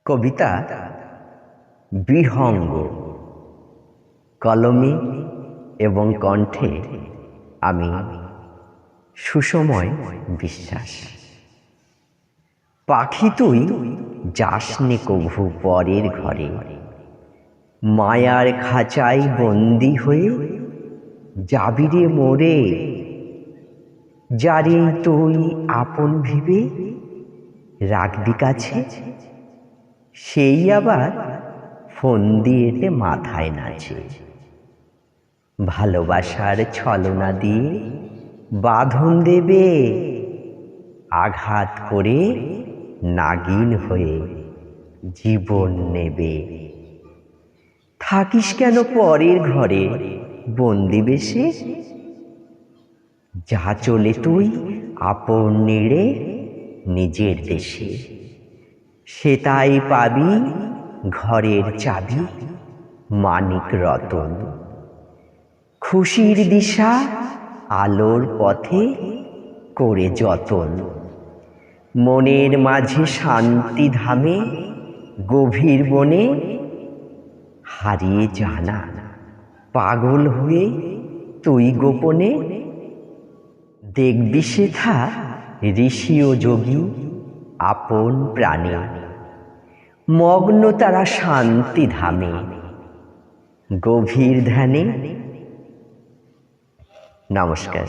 কবিতা বিহঙ্গ। কলমে এবং কণ্ঠে আমি সুসময় বিশ্বাস। পাখি তুই যাসনে কভু পরের ঘরে, মায়ার খাঁচায় বন্দি হয়ে যাবিরে মোরে। যারে তুই আপন ভেবে রাখবি কাছে, সেই আবার ফন্দি এঁটে মাথায় নাচে। ভালোবাসার ছলনা দিয়ে বাঁধন দেবে, আঘাত করে নাগিন হয়ে জীবন নেবে। থাকিস কেন পরের ঘরে বন্দি বেশে, যা চলে তুই আপন নিড়ে নিজের দেশে। সে তাই পাবি ঘরের চাবি মানিক রতন, খুশির দিশা আলোর পথে করে যতন। মনের মাঝে শান্তি ধামে গভীর বনে, হারিয়ে জানা পাগল হয়ে তুই গোপনে। দেখবি সেথা ঋষি ও যোগী আপন প্রাণে, মগ্ন তারা শান্তি ধামে গভীর ধ্যানে। নমস্কার।